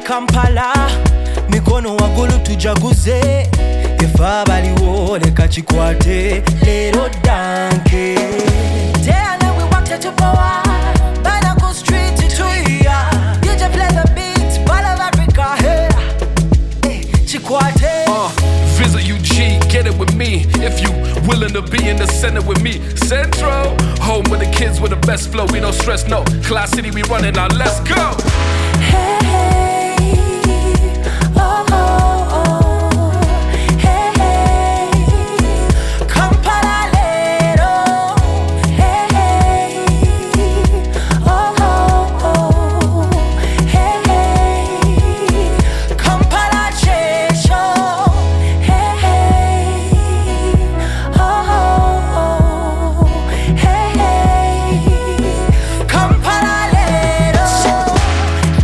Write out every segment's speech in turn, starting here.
Kampala, mikono wagulu tujaguze. Efa baliwo leka chikwate lero danke. Day and night we walked to power. Banako street to Tuya. DJ play the beats, Ball of Africa. Hey, chikwate. Visit UG, get it with me. If you willing to be in the center with me. Central, home with the kids with the best flow. We don't stress, no. Class City, we running now. Let's go. Hey, oh, oh, oh. Hey, hey. Kampala lero. Hey, hey. Oh, oh, oh. Hey, hey. Kampala chesho. Hey, hey. Oh, oh, oh. Hey, hey. Kampala lero.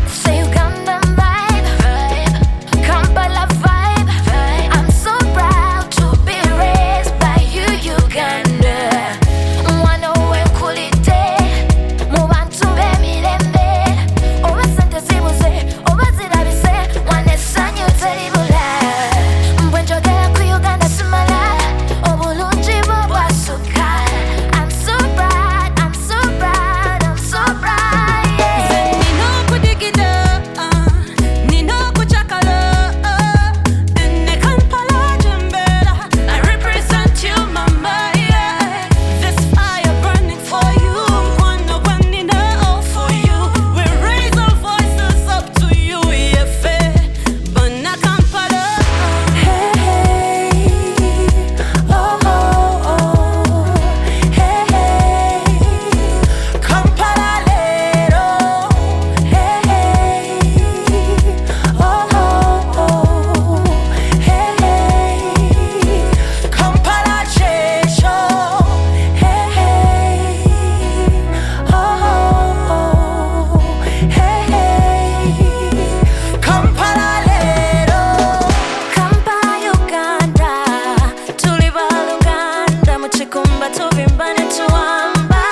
Say Uganda vibe, Kampala vibe. I'm so proud to be raised by you, Uganda. Mwana wekulite, mubantu b'emirembe. Oba sente zibuze, oba zirabise, wane Sanyu teribula. Mbwe njogera ku Uganda simala, obulungi bwo bwasuka. I'm so proud, I'm so proud, I'm so proud, yeah. Nino kudigida, Nino kuchakala, ene Kampala jembera. I represent you, mama, yeah. This fire burning for you, mwana wanina all for you. We raise our voices up to you, yeah, Bana Kampala. Hey, hey. Oh, oh, oh. Hey, hey. Kampala lero. Hey, hey. Oh, oh, oh. Hey, hey. Kampala chesho. Hey, hey. Oh, oh, oh. Hey, hey. Kampala lero. Kampala, Uganda, tuli baluganda mu kikumba tuvimbane tuwamba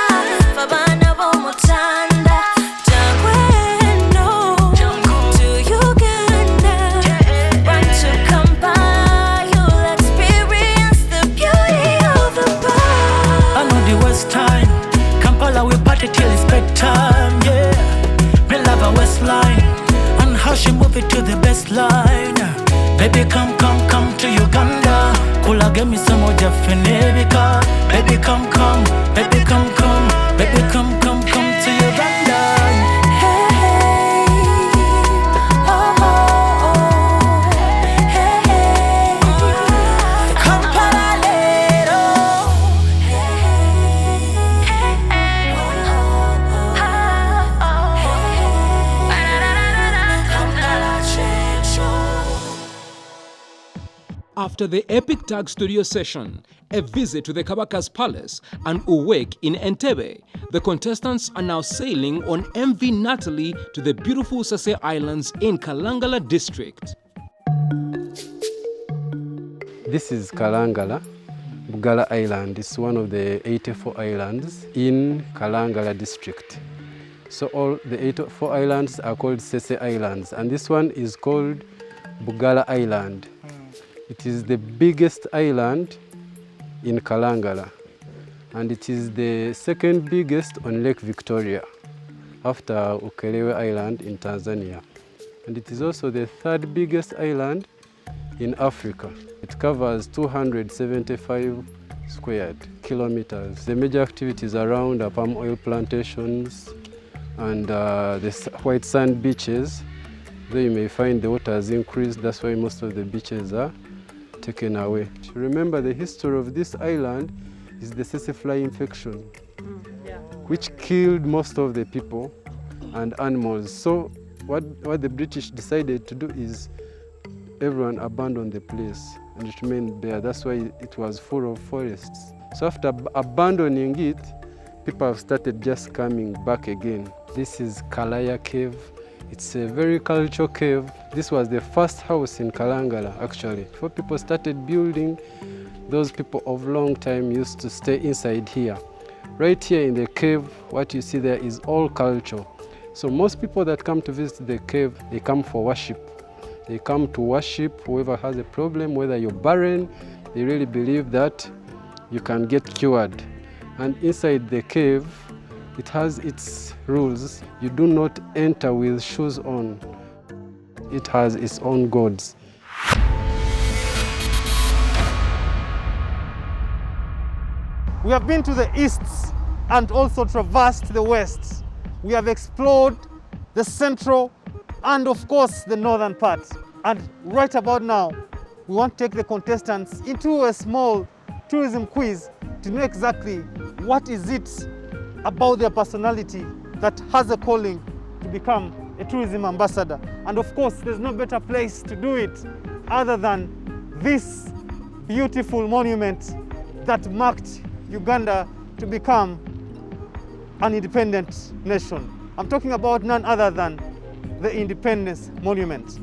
fabana b'omutanda jangweno to Uganda, run to Kampala, you'll experience the beauty of the I know the West time. Kampala we party till it's bedtime, yeah. Me love a West line and how she move it to the best line. Baby come, come, come to Uganda. Kula give me some more Jafanebika. Baby come, come, baby come, come, baby come, come, come to Uganda. Hey, hey. Oh, oh, oh. Hey, hey. Kampala lero. After the epic tag studio session, a visit to the Kabaka's Palace, and a wake in Entebbe, the contestants are now sailing on MV Natalie to the beautiful Sase Islands in Kalangala district. This is Kalangala, Bugala Island. It's one of the 84 islands in Kalangala district. So all the 84 islands are called Sase Islands, and this one is called Bugala Island. It is the biggest island in Kalangala, and it is the second biggest on Lake Victoria, after Ukerewe Island in Tanzania. And it is also the third biggest island in Africa. It covers 275 squared kilometers. The major activities around are palm oil plantations and the white sand beaches. Though you may find the water has increased, that's why most of the beaches are taken away. Remember, the history of this island is the tsetse fly infection, which killed most of the people and animals. So what the British decided to do is everyone abandoned the place and it remained there. That's why it was full of forests. So after abandoning it, people have started just coming back again. This is Kawalya cave. It's a very cultural cave. This was the first house in Kalangala, actually. Before people started building, those people of long time used to stay inside here. Right here in the cave, what you see there is all culture. So most people that come to visit the cave, they come for worship. They come to worship whoever has a problem, whether you're barren, they really believe that you can get cured. And inside the cave, it has its rules. You do not enter with shoes on. It has its own gods. We have been to the east and also traversed the west. We have explored the central and of course the northern part. And right about now, we want to take the contestants into a small tourism quiz to know exactly what is it about their personality that has a calling to become a tourism ambassador. And of course, there's no better place to do it other than this beautiful monument that marked Uganda to become an independent nation. I'm talking about none other than the Independence Monument.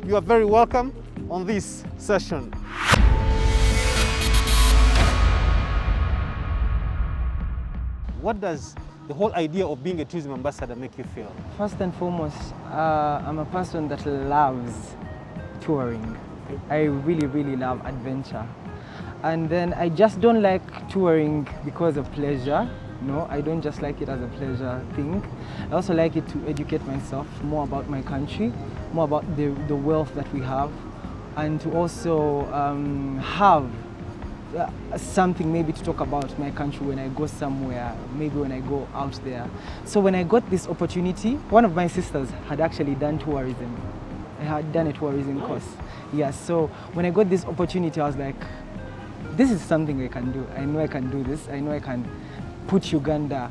You are very welcome on this session. What does the whole idea of being a tourism ambassador make you feel? First and foremost, I'm a person that loves touring. I really love adventure. And then I just don't like touring because of pleasure. No, I don't just like it as a pleasure thing. I also like it to educate myself more about my country, more about the wealth that we have, and to also have something maybe to talk about my country when I go somewhere, maybe when I go out there. So when I got this opportunity, one of my sisters had actually done tourism. I had done a tourism course. Yeah, so when I got this opportunity, I was like, this is something I can do. I know I can do this. I know I can put Uganda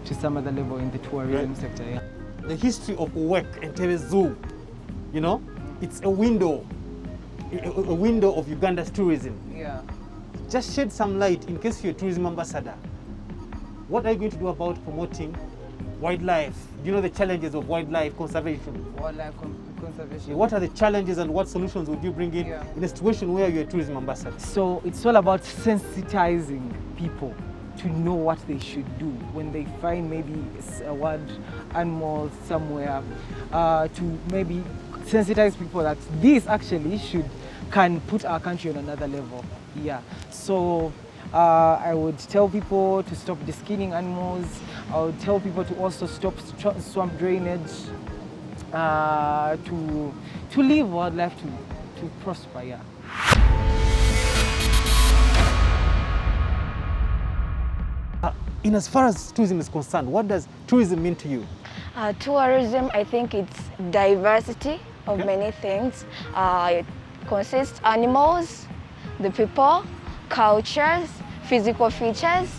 to some other level in the tourism sector. Yeah. The history of Uwek and Entebbe Zoo, you know, it's a window of Uganda's tourism. Yeah. Just shed some light in case you're a tourism ambassador. What are you going to do about promoting wildlife? Do you know the challenges of wildlife conservation? Wildlife conservation. What are the challenges and what solutions would you bring in a situation where you're a tourism ambassador? So it's all about sensitizing people to know what they should do when they find maybe a wild animal somewhere, to maybe sensitize people that this actually can put our country on another level. Yeah. So I would tell people to stop deskinning animals. I would tell people to also stop swamp drainage, to leave wildlife to prosper. Yeah. In as far as tourism is concerned, what does tourism mean to you? Tourism, I think it's diversity of many things. It consists animals, the people, cultures, physical features,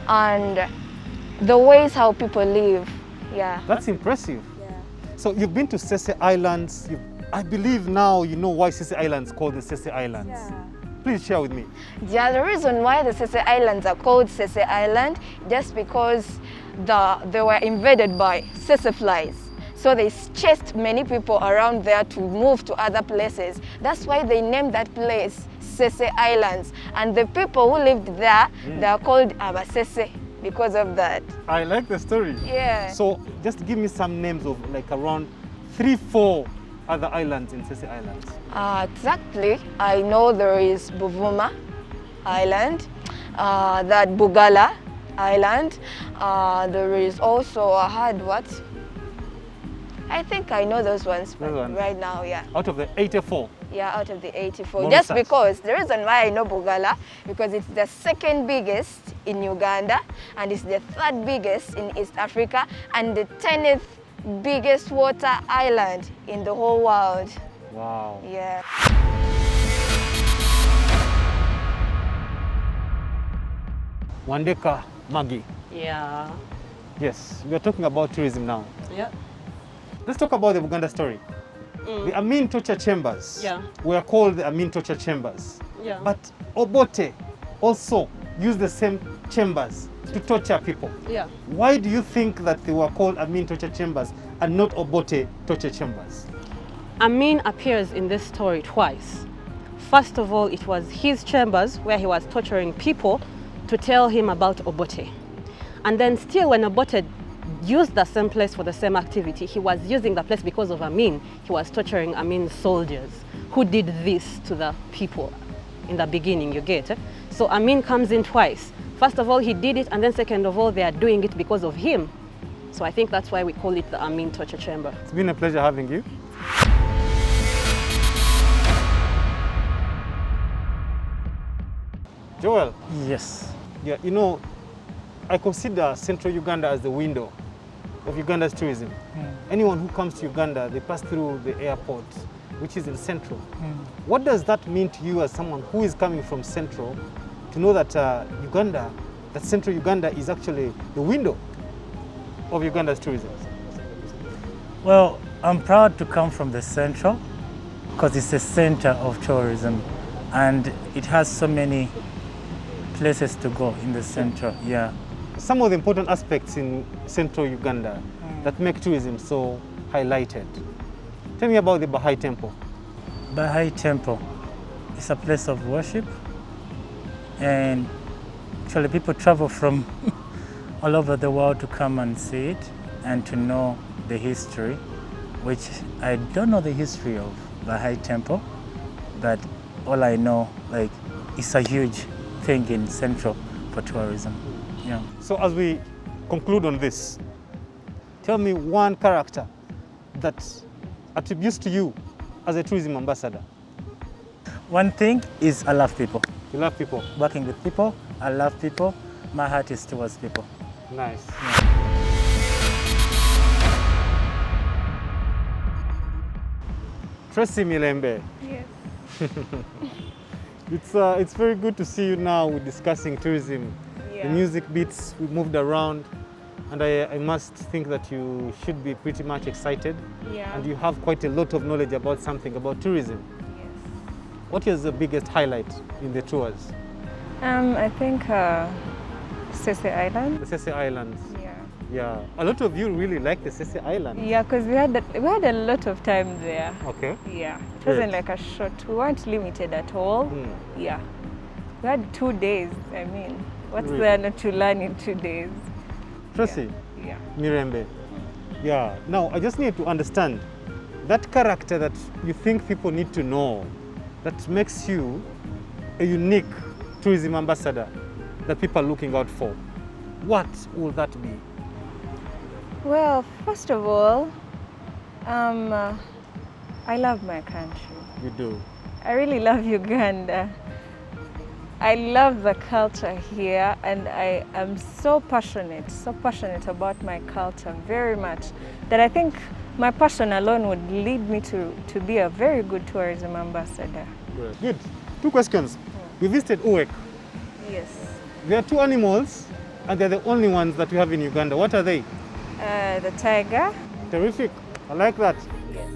and the ways how people live. Yeah. That's impressive. Yeah. So you've been to Sese Islands. I believe now you know why Sese Islands called the Sese Islands. Yeah. Please share with me. Yeah, the reason why the Sese Islands are called Sese Island, just because they were invaded by Sese flies. So they chased many people around there to move to other places. That's why they named that place Sese Islands. And the people who lived there, they are called Abasese because of that. I like the story. Yeah. So just give me some names of like around 3-4 other islands in Sese Islands. Exactly. I know there is Buvuma Island, that Bugala Island. There is also, I think I know those ones right now, yeah. Out of the 84? Yeah, out of the 84. Just because, the reason why I know Bugala, because it's the second biggest in Uganda, and it's the third biggest in East Africa, and the 10th biggest water island in the whole world. Wow. Yeah. Wandeka Maggie. Yeah. Yes, we are talking about tourism now. Yeah. Let's talk about the Buganda story. The Amin torture chambers were called the Amin torture chambers. Yeah. But Obote also used the same chambers to torture people. Yeah. Why do you think that they were called Amin torture chambers and not Obote torture chambers? Amin appears in this story twice. First of all, it was his chambers where he was torturing people to tell him about Obote. And then still when Obote used the same place for the same activity. He was using the place because of Amin. He was torturing Amin's soldiers who did this to the people in the beginning, you get? So Amin comes in twice. First of all, he did it, and then second of all, they are doing it because of him. So I think that's why we call it the Amin torture chamber. It's been a pleasure having you. Joel. Yes. Yeah, you know, I consider central Uganda as the window of Uganda's tourism. Anyone who comes to Uganda, they pass through the airport, which is in central. What does that mean to you as someone who is coming from central to know that that central Uganda is actually the window of Uganda's tourism? Well, I'm proud to come from the central because it's the center of tourism and it has so many places to go in the central, yeah. Some of the important aspects in central Uganda that make tourism so highlighted. Tell me about the Baha'i Temple. Baha'i Temple is a place of worship and actually people travel from all over the world to come and see it and to know the history, which I don't know the history of Baha'i Temple, but all I know, like, it's a huge thing in Central for tourism. Yeah. So as we conclude on this, tell me one character that attributes to you as a tourism ambassador. One thing is I love people. You love people? Working with people, I love people. My heart is towards people. Nice. Yeah. Tracy Mirembe. Yes. It's very good to see you now. We're discussing tourism. Yeah. The music beats, we moved around, and I must think that you should be pretty much excited. Yeah. And you have quite a lot of knowledge about something, about tourism. Yes. What is the biggest highlight in the tours? I think Sese Island. The Sese Islands. Yeah. Yeah. A lot of you really like the Sese Island. Yeah, because we had a lot of time there. Okay. Yeah. It wasn't like a short. We weren't limited at all. Yeah. We had 2 days. I mean, what's Really? there not to learn in 2 days? Tracy. Yeah. Mirembe. Yeah. Now, I just need to understand that character that you think people need to know that makes you a unique tourism ambassador that people are looking out for. What will that be? Well, first of all, I love my country. You do. I really love Uganda. I love the culture here, and I am so passionate about my culture very much, that I think my passion alone would lead me to be a very good tourism ambassador. Good. 2 questions. We visited Uwek. Yes. There are 2 animals, and they're the only ones that we have in Uganda. What are they? The tiger. Terrific. I like that. Yes.